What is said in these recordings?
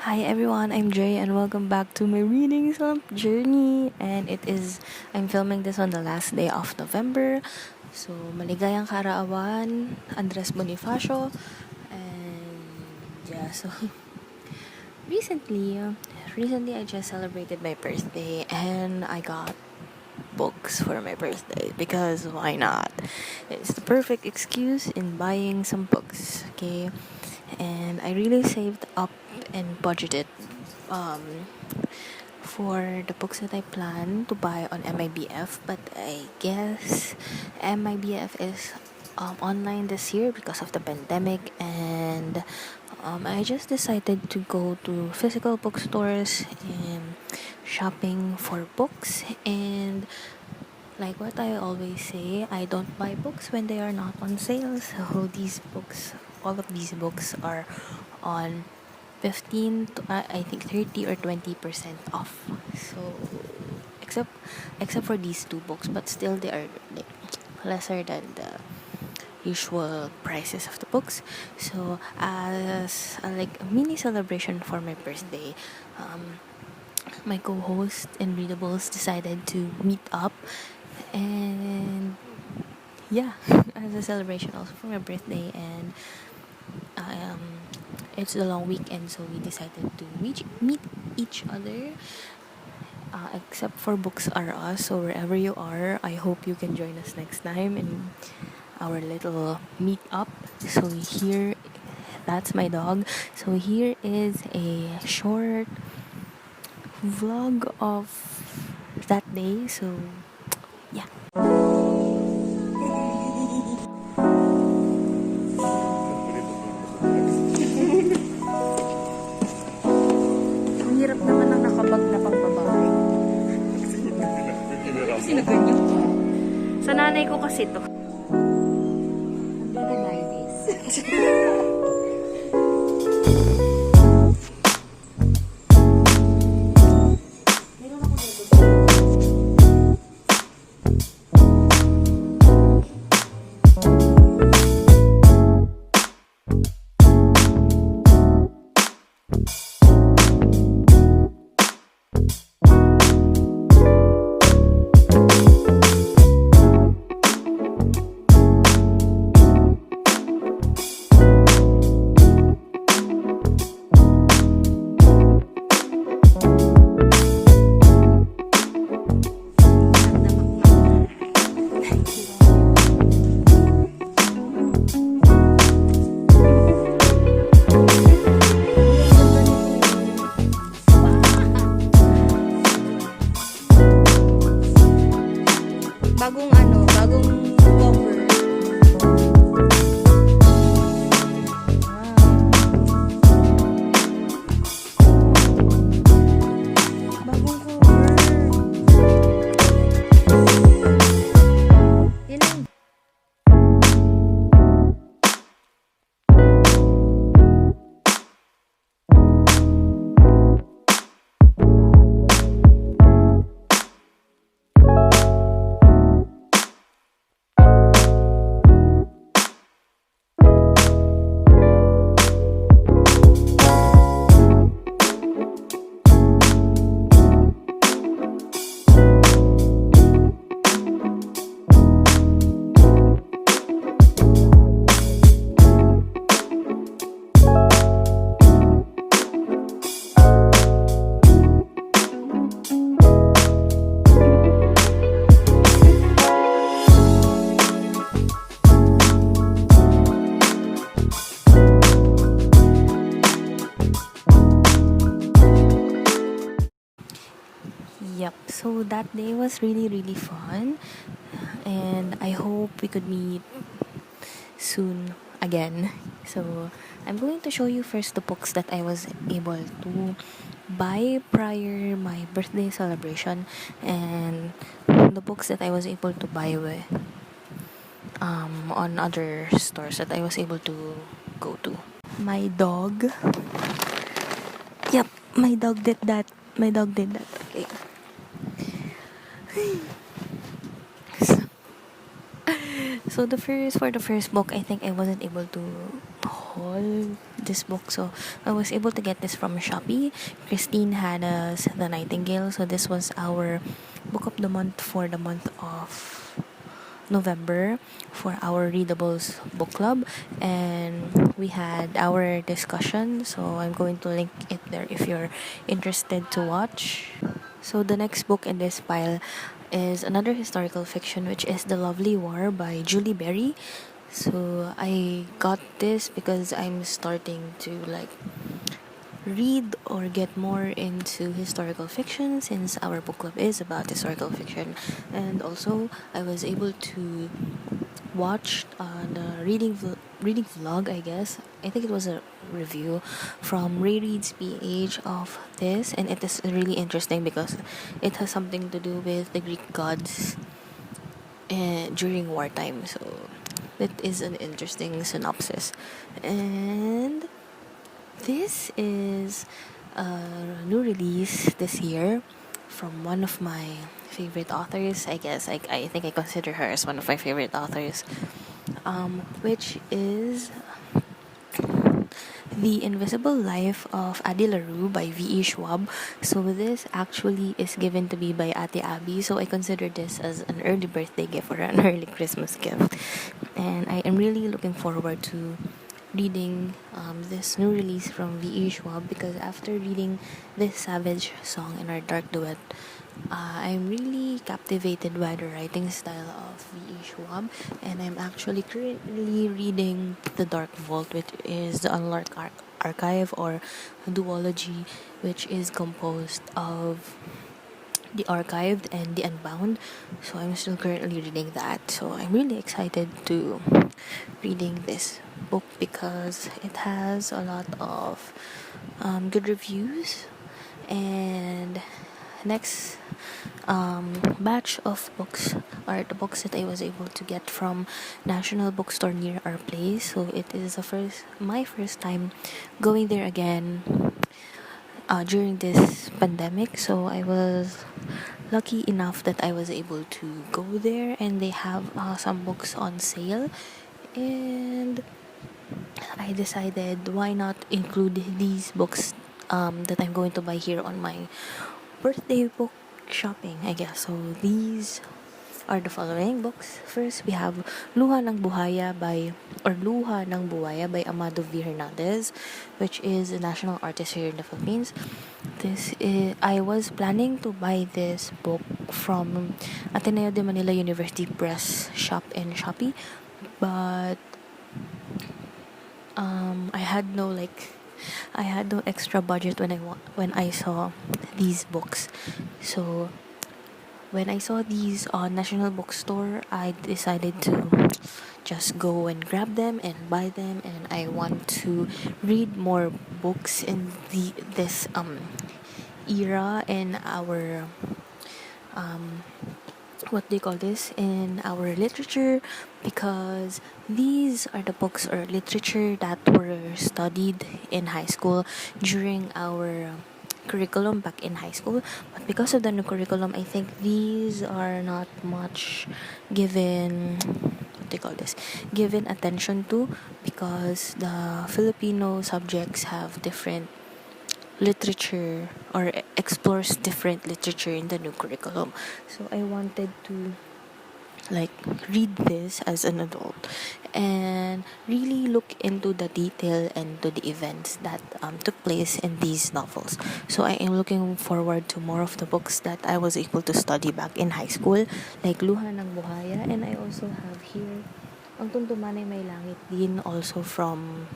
Hi everyone, I'm Jay and welcome back to my reading slump journey. And I'm filming this on the last day of November. So, maligayang kaarawan, Andres Bonifacio. And yeah, so recently, recently I just celebrated my birthday and I got books for my birthday because why not? It's the perfect excuse in buying some books, okay? And I really saved up and budgeted um for the books that I plan to buy on MIBF, but I guess MIBF is online this year because of the pandemic, and I just decided to go to physical bookstores and shopping for books. And like what I always say, I don't buy books when they are not on sale. So all of these books are on 15 to I think 30 or 20% off. So except except for these two books, but still they are like lesser than the usual prices of the books. So as like a mini celebration for my birthday, my co-host and readables decided to meet up, and yeah, as a celebration also for my birthday. And um it's a long weekend, so we decided to meet each other. Except for Books Are Us, so wherever you are, I hope you can join us next time in our little meet up. So here, that's my dog. So here is a short vlog of that day. So yeah. Ang hirap naman ng nakabag na pang babae. Kasi na ganyan. Sa nanay ko kasi to. Hindi na 90s. Bagong cover. Bagong cover. Yun ang Yep. So that day was really, really fun. And I hope we could meet soon again. So I'm going to show you first the books that I was able to buy prior my birthday celebration, and the books that I was able to buy with on other stores that I was able to go to. My dog. Yep, my dog did that. My dog did that. Okay. So for the first book, I think I wasn't able to all this book. So I was able to get this from Shopee. Christine had us The Nightingale. So this was our book of the month for the month of November for our readables book club, and we had our discussion, so I'm going to link it there if you're interested to watch. So the next book in this pile is another historical fiction, which is The Lovely War by Julie Berry. So I got this because I'm starting to read or get more into historical fiction, since our book club is about historical fiction. And also I was able to watch the reading vlog, I guess. I think it was a review from Ray Reads PH of this, and it is really interesting because it has something to do with the Greek gods during wartime. So that is an interesting synopsis. And this is a new release this year from one of my favorite authors. I guess I think I consider her as one of my favorite authors, which is The Invisible Life of Adi LaRue by V.E. Schwab. So this actually is given to me by Ate Abby, so I consider this as an early birthday gift or an early Christmas gift. And I am really looking forward to reading this new release from V.E. Schwab, because after reading this Savage song in our dark duet, I'm really captivated by the writing style of V.E. Schwab, and I'm actually currently reading The Dark Vault, which is the Unlocked Archive or duology, which is composed of The Archived and The Unbound. So I'm still currently reading that. So I'm really excited to reading this book because it has a lot of good reviews. And next batch of books are the books that I was able to get from National Bookstore near our place. So it is my first time going there again during this pandemic. So I was lucky enough that I was able to go there, and they have some books on sale, and I decided why not include these books that I'm going to buy here on my birthday book shopping, I guess. So these are the following books. First, we have Luha ng Buhaya by Amado V. Hernandez, which is a national artist here in the Philippines. I was planning to buy this book from Ateneo de Manila University Press shop in Shopee, but I had no extra budget when I saw these books. So when I saw these on National Bookstore, I decided to just go and grab them and buy them, and I want to read more books in this era in our what do you call this, in our literature, because these are the books or literature that were studied in high school during our curriculum back in high school. But because of the new curriculum, I think these are not much given what do you call this given attention to, because the Filipino subjects have different literature or explores different literature in the new curriculum. So I wanted to read this as an adult and really look into the detail and to the events that took place in these novels. So I am looking forward to more of the books that I was able to study back in high school, like Luha ng Buhaya, and I also have here Ang Tuntumanay May Langit din, also from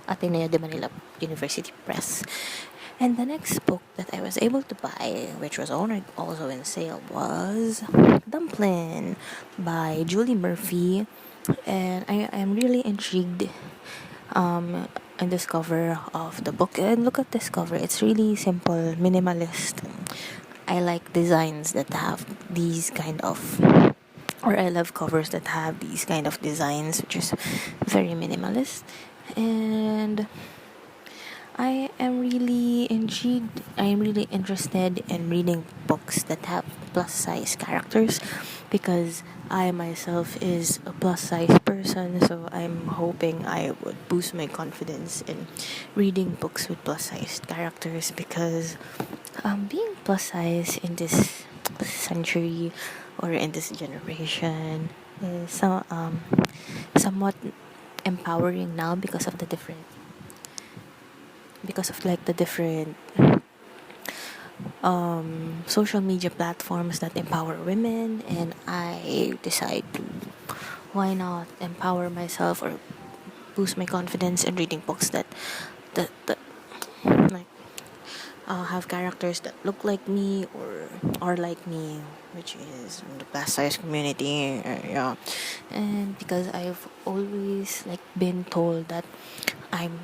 Ateneo de Manila University Press. And the next book that I was able to buy, which was also in sale, was Dumplin' by Julie Murphy. And I am really intrigued in this cover of the book. And look at this cover. It's really simple, minimalist. I like designs that have these kind of, or I love covers that have these kind of designs, which is very minimalist. And I am really intrigued. I am really interested in reading books that have plus size characters, because I myself is a plus size person, so I'm hoping I would boost my confidence in reading books with plus sized characters, because being plus size in this century or in this generation is somewhat empowering now, because of like the different social media platforms that empower women, and I decide to, why not empower myself or boost my confidence in reading books that like have characters that look like me or are like me, which is the plus size community. Yeah, and because I've always like been told that I'm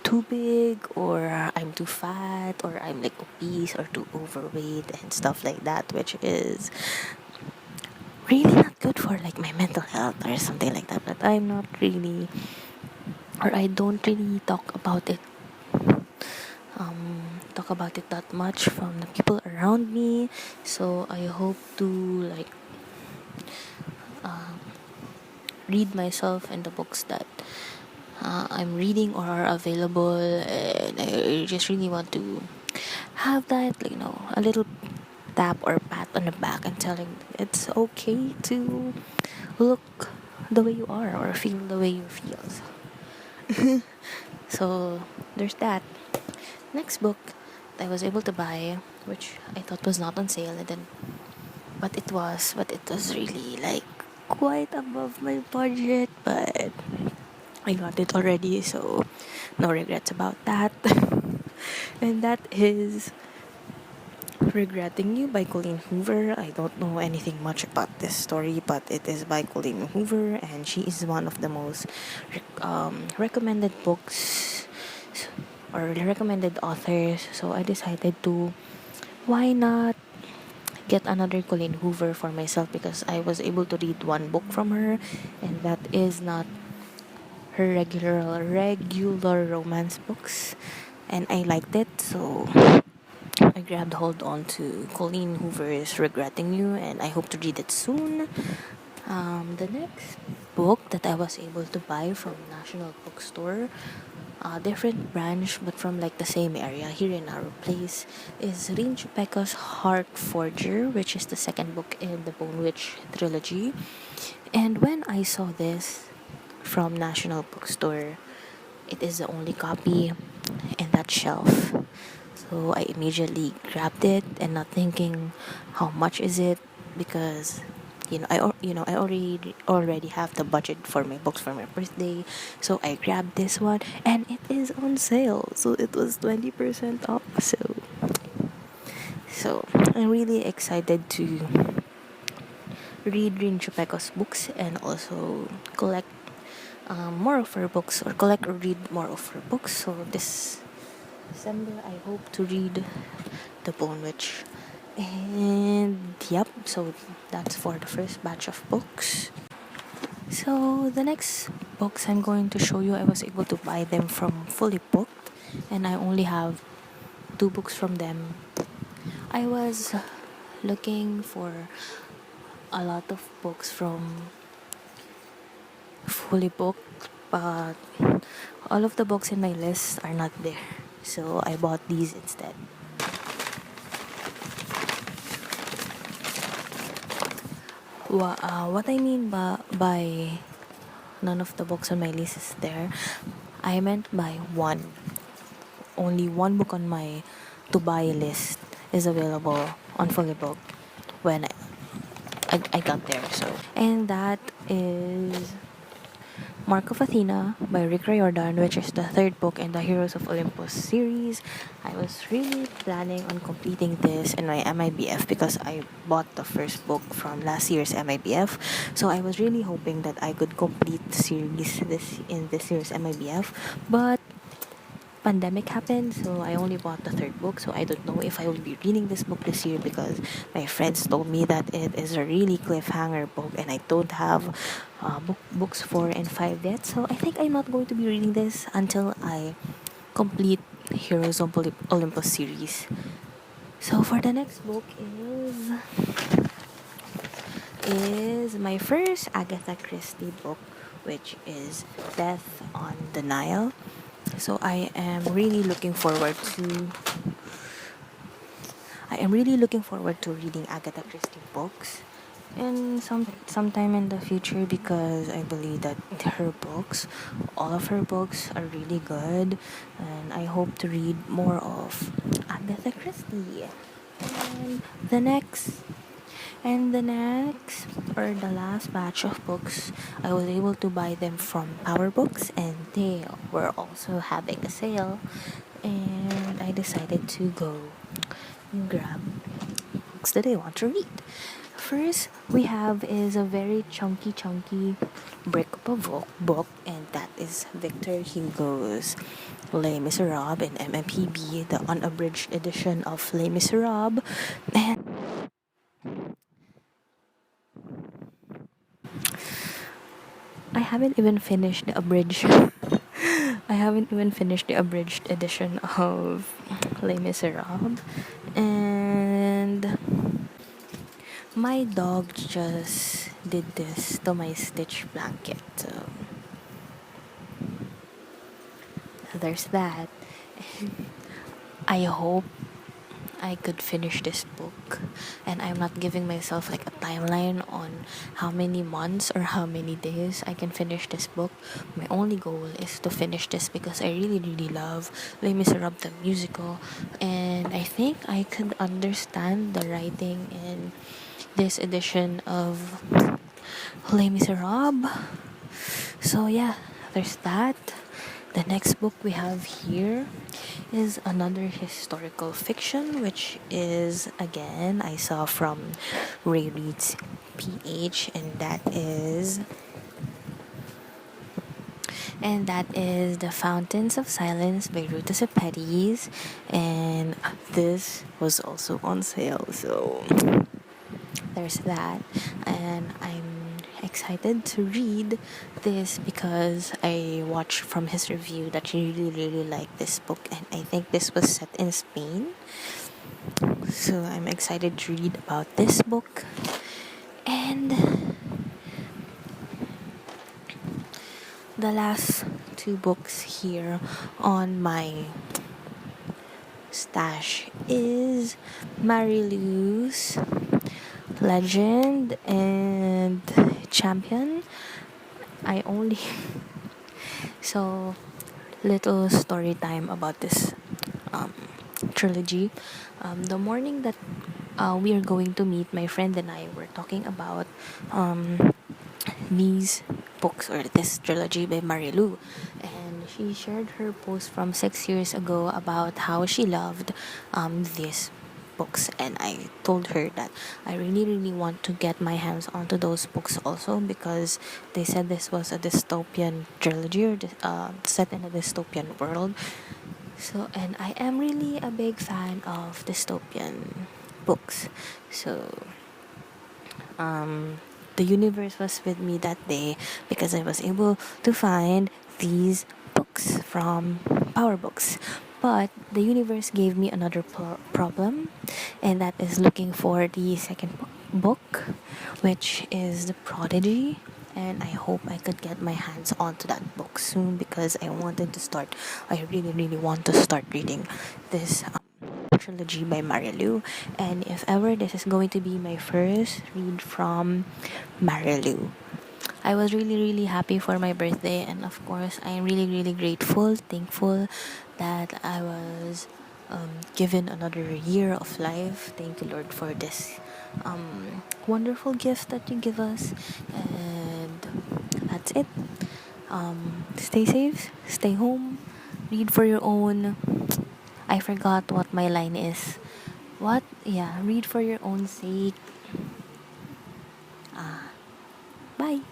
too big, or I'm too fat, or I'm like obese or too overweight and stuff like that, which is really not good for like my mental health or something like that. But I'm not really, or I don't really talk about it that much from the people around me. So I hope to like read myself in the books that I'm reading or are available, and I just really want to have that, like, a little tap or pat on the back and telling it's okay to look the way you are or feel the way you feel. So there's that. Next book that I was able to buy, which I thought was not on sale, and then but it was really like quite above my budget, but I got it already, so no regrets about that. And that is Regretting You by Colleen Hoover. I don't know anything much about this story, but it is by Colleen Hoover, and she is one of the most recommended books or recommended authors. So I decided to, why not get another Colleen Hoover for myself, because I was able to read one book from her, and that is not her regular romance books, and I liked it, so I grabbed hold on to Colleen Hoover's Regretting You, and I hope to read it soon. The next book that I was able to buy from National Bookstore, a different branch but from like the same area here in our place, is Rin Chupeco's Heart Forger, which is the second book in the Bone Witch trilogy. And when I saw this from National Bookstore, it is the only copy in that shelf. So I immediately grabbed it, and not thinking how much is it, because I already have the budget for my books for my birthday. So I grabbed this one, and it is on sale. So it was 20% off. So I'm really excited to read Rin Chupeco's books, and also collect more of her books, or collect or read more of her books. So this December, I hope to read The Bone Witch. And yep, so that's for the first batch of books. So the next books I'm going to show you, I was able to buy them from Fully Booked, and I only have two books from them. I was looking for a lot of books from Fully Booked, but all of the books in my list are not there. So I bought these instead. What I mean by none of the books on my list is there, I meant by only one book on my to buy list is available on Fully Booked when I got there. So, and that is Mark of Athena by Rick Riordan, which is the third book in the Heroes of Olympus series. I was really planning on completing this in my MIBF, because I bought the first book from last year's MIBF. So I was really hoping that I could complete the series this year's MIBF, but pandemic happened, so I only bought the third book. So I don't know if I will be reading this book this year, because my friends told me that it is a really cliffhanger book, and I don't have books 4 and 5 yet. So I think I'm not going to be reading this until I complete Heroes of Olympus series. So for the next book is is my first Agatha Christie book, which is Death on the Nile. So I am really looking forward to reading Agatha Christie books in sometime in the future, because I believe that all of her books are really good, and I hope to read more of Agatha Christie. And the next and the next or the last batch of books, I was able to buy them from Power Books, and they were also having a sale. And I decided to go and grab books that I want to read. First, we have is a very chunky brick of a book, and that is Victor Hugo's Les Miserables in MMPB, the unabridged edition of Les Miserables. And I haven't even finished the abridged. I haven't even finished the abridged edition of Les Miserables, and my dog just did this to my stitch blanket. So there's that. I hope I could finish this book, and I'm not giving myself like a timeline on how many months or how many days I can finish this book. My only goal is to finish this because I really love Les Miserables the musical, and I think I could understand the writing in this edition of Les Miserables. So yeah, there's that. The next book we have here is another historical fiction, which is again I saw from Ray Reads PH, and that is The Fountains of Silence by Ruta Sepetys, and this was also on sale. So there's that, and I'm excited to read this because I watched from his review that he really liked this book, and I think this was set in Spain. So I'm excited to read about this book. And the last two books here on my stash is Mary Lou's Legend and Champion. I only so little story time about this um, trilogy. The morning that we are going to meet, my friend and I were talking about these books or this trilogy by Marilu, and she shared her post from 6 years ago about how she loved these books, and I told her that I really want to get my hands onto those books also, because they said this was a dystopian trilogy, or set in a dystopian world. So, and I am really a big fan of dystopian books. So the universe was with me that day because I was able to find these books from Power Books. But the universe gave me another problem, and that is looking for the second book, which is The Prodigy. And I hope I could get my hands onto that book soon, because I really want to start reading this trilogy by Marilu. And if ever this is going to be my first read from Marilu, I was really happy for my birthday, and of course I am really grateful, thankful that I was given another year of life. Thank you, Lord, for this wonderful gift that you give us. And that's it. Stay safe, stay home, read for your own. I forgot what my line is. What? Yeah, read for your own sake. Bye.